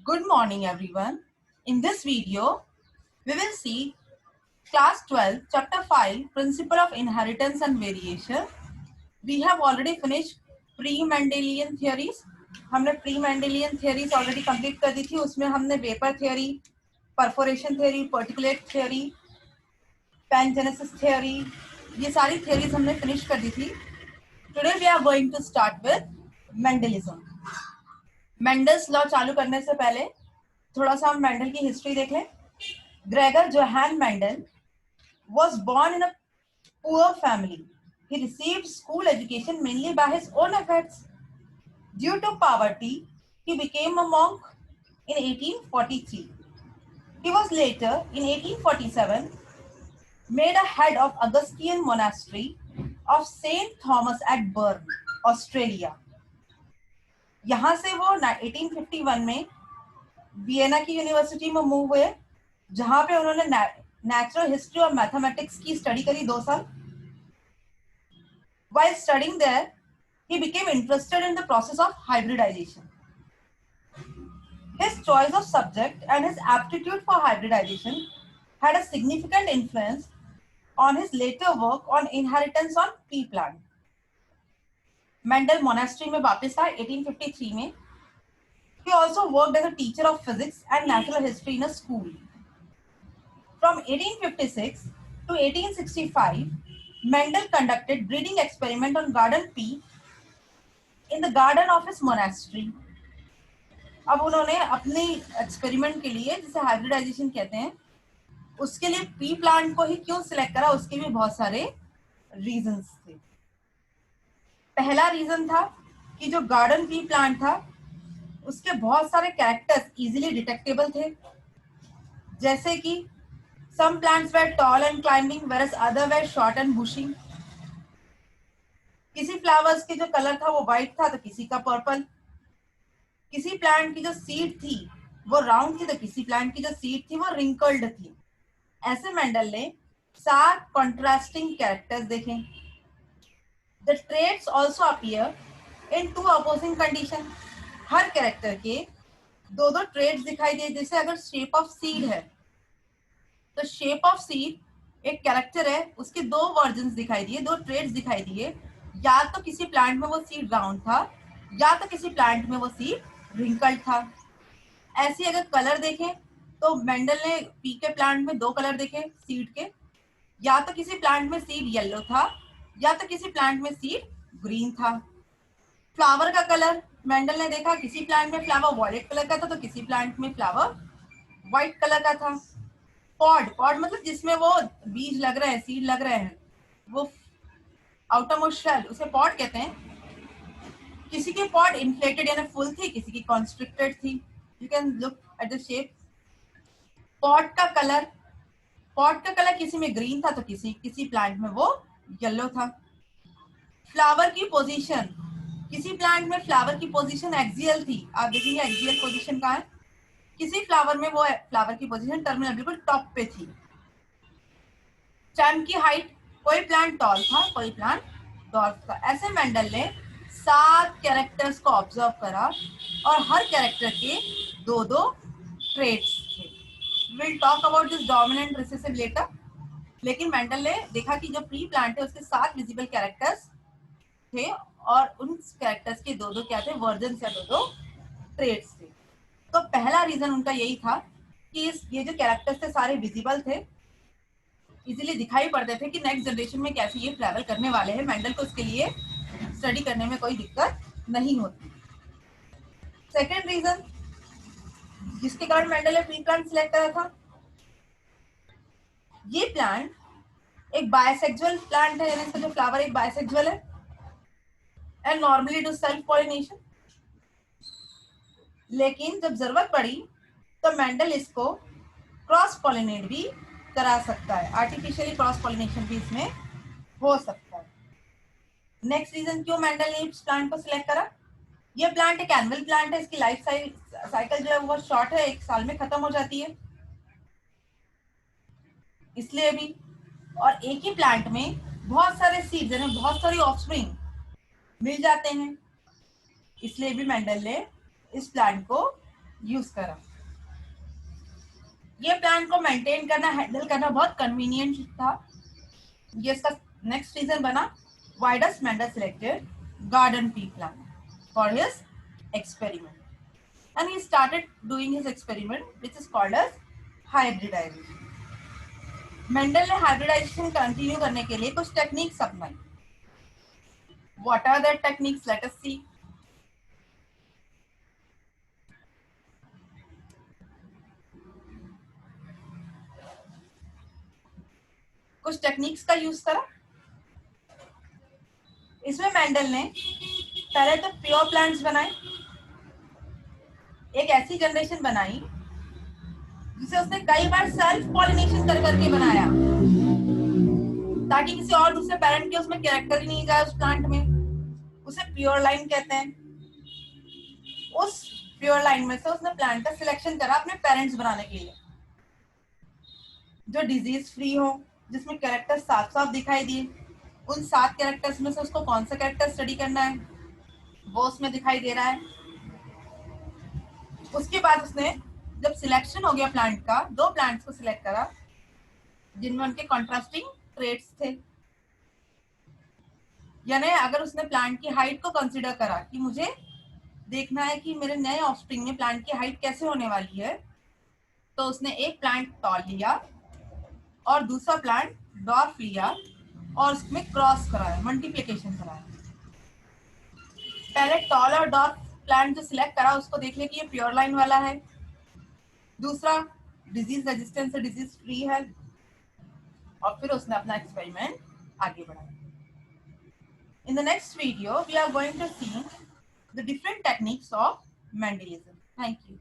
Good morning, everyone. In this video, we will see Class 12, Chapter 5, Principle of Inheritance and Variation. We have already finished pre-Mendelian theories. हमने pre-Mendelian theories already complete कर दी थी. उसमें हमने vapor theory, perforation theory, particulate theory, pangenesis theory, ये सारी theories हमने finish कर दी थी. Today we are going to start with Mendelism. Mendel's law चालू करने से पहले थोड़ा सा हम मेंडल की हिस्ट्री देख लें. Gregor Johan Mendel was born in a poor family. He received school education mainly by his own efforts. Due to poverty, he became a monk in 1843. He was later, in 1847, made a head of Augustinian monastery of Saint Thomas at Bern, Australia. यहाँ से वो 1851 में Vienna की university में move हुए, जहां पे उन्होंने नेचुरल हिस्ट्री और मैथमेटिक्स की स्टडी करी 2 साल. While studying there, he became interested in the process of hybridization. His choice of subject and his aptitude for hybridization had a significant influence on his later work on inheritance on pea plant. Mendel monastery में वापस आए 1853 में. He also worked as a teacher of physics and natural history in a school. From 1856 to 1865, Mendel conducted breeding experiment on garden pea in the garden of his monastery. अब उन्होंने अपने experiment के लिए, जिसे हाइब्रिडाइजेशन कहते हैं, उसके लिए पी प्लांट को ही क्यों सिलेक्ट करा, उसके भी बहुत सारे रीजंस थे. पहला रीजन था कि जो गार्डन पी प्लांट था उसके बहुत सारे कैरेक्टर्स इजीली डिटेक्टेबल थे, जैसे कि some plants were tall and climbing whereas other were short and bushy. किसी फ्लावर्स के जो कलर था वो व्हाइट था तो किसी का पर्पल. किसी प्लांट की जो सीड थी वो राउंड थी तो किसी प्लांट की जो सीड थी वो रिंकल्ड थी. ऐसे मेंडल ने 7 कॉन्ट्रास्टिंग कैरेक्टर्स देखे. The traits also appear in 2 opposing condition. Her character के 2 ट्रेट्स दिखाई दिए. जैसे अगर शेप ऑफ सीड है तो शेप ऑफ सीड एक कैरेक्टर है, उसके 2 वर्जन्स दिखाई दिए, 2 ट्रेड्स दिखाई दिए. या तो किसी प्लांट में वो सीड राउंड था या तो किसी प्लांट में वो सीड रिंकल्ड था. ऐसे अगर कलर देखें तो मेंडल ने पी के प्लांट में 2 कलर देखे सीड के. या तो किसी प्लांट में सीड येलो था या तो किसी प्लांट में सीड ग्रीन था. फ्लावर का कलर मेंडल ने देखा, किसी प्लांट में फ्लावर वॉयलेट कलर का था तो किसी प्लांट में फ्लावर व्हाइट कलर का था. पॉड मतलब जिसमें वो बीज लग रहे हैं, सीड लग रहे हैं, वो आउटर मोस्ट शेल, उसे पॉड कहते हैं. किसी की पॉड इन्फ्लेटेड यानी फुल थी, किसी की कॉन्स्ट्रिक्टेड थी. You can look at the shape. Pod का कलर किसी में ग्रीन था तो किसी प्लांट में वो येलो था. फ्लावर की पोजीशन, किसी प्लांट में फ्लावर की पोजीशन एक्सियल थी. आप देखेंगे एक्सियल पोजीशन कहाँ है. किसी फ्लावर में वो फ्लावर की पोजीशन टर्मिनल बिल्कुल टॉप पे थी. स्टेम की हाइट, कोई प्लांट टॉल था कोई प्लांट डॉर्फ था. ऐसे मेंडल ने 7 कैरेक्टर्स को ऑब्जर्व करा और हर कैरेक्टर के 2 ट्रेट्स थे. Will talk about this dominant recessive letter. लेकिन मेंडल ने देखा कि जो प्री प्लांट है उसके 7 विजिबल कैरेक्टर्स थे और उन कैरेक्टर्स के 2 क्या थे, वर्जन या 2 ट्रेट्स थे. तो पहला रीजन उनका यही था कि ये जो कैरेक्टर्स थे सारे विजिबल थे, इजीली दिखाई पड़ते थे कि नेक्स्ट जनरेशन में कैसे ये ट्रैवल करने वाले हैं. मेंडल को इसके लिए स्टडी करने में कोई दिक्कत नहीं होती. सेकेंड रीजन जिसके कारण मेंडल ने प्री प्लांट सिलेक्ट करा था, ये प्लांट एक बायसेक्सुअल प्लांट है, यानी इसका जो फ्लावर एक बायसेक्सुअल है and normally do self pollination. लेकिन जब जरूरत पड़ी तो मेंडल इसको क्रॉस पॉलिनेट भी करा सकता है. आर्टिफिशियली क्रॉस पॉलिनेशन भी इसमें हो सकता है. नेक्स्ट रीजन क्यों मेंडल ने इस प्लांट को सिलेक्ट करा, ये प्लांट एक एनुअल प्लांट है. इसकी लाइफ साइकिल जो है वो शॉर्ट है, 1 साल में खत्म हो जाती है इसलिए भी. और एक ही प्लांट में बहुत सारे सीड्स यानी बहुत सारी ऑफस्प्रिंग मिल जाते हैं, इसलिए भी मेंडल ने इस प्लांट को यूज करा। ये प्लांट को मेंटेन करना, हैंडल करना बहुत कन्वीनियंट था। ये इसका नेक्स्ट रीजन बना, why does Mendel selected garden pea plant for his experiment, and he started doing his experiment which is called as hybridization. Mendel ने हाइब्रिडाइजेशन कंटिन्यू करने के लिए कुछ टेक्निक्स अपनाई। What are that techniques, let us see. कुछ techniques का use करा। इसमें मेंडल ने पहले तो प्योर प्लांट्स बनाए, एक ऐसी जनरेशन बनाई जिसे उसने कई बार सेल्फ पॉलिनेशन कर करके बनाया, ताकि किसी और दूसरे पेरेंट के उसमें कैरेक्टर ही नहीं जाए उस प्लांट में। उसे प्योर लाइन कहते हैं। उस प्योर लाइन में से उसने प्लांट का सिलेक्शन करा अपने पेरेंट्स बनाने के लिए, जो डिजीज फ्री हो, जिसमें कैरेक्टर साफ साफ दिखाई दिए। उन 7 कैरेक्टर्स में से उसको कौन सा कैरेक्टर स्टडी करना है वो उसमें दिखाई दे रहा है। उसके बाद उसने जब सिलेक्शन हो गया प्लांट का, 2 प्लांट्स को सिलेक्ट करा जिनमें उनके कॉन्ट्रास्टिंग ट्रेट्स थे। यानी अगर उसने प्लांट की हाइट को कंसीडर करा कि मुझे देखना है कि मेरे नए ऑफस्प्रिंग में प्लांट की हाइट कैसे होने वाली है, तो उसने एक प्लांट टॉल लिया और दूसरा प्लांट डॉर्फ लिया और उसमें क्रॉस कराया, मल्टीप्लिकेशन कराया। पहले टॉल और डॉर्फ प्लांट जो सिलेक्ट करा उसको देख ले कि ये प्योर लाइन वाला है, दूसरा डिजीज रेजिस्टेंस से डिजीज फ्री है, और फिर उसने अपना एक्सपेरिमेंट आगे बढ़ाया। In the next video, we are going to see the different techniques of Mendelism. Thank you.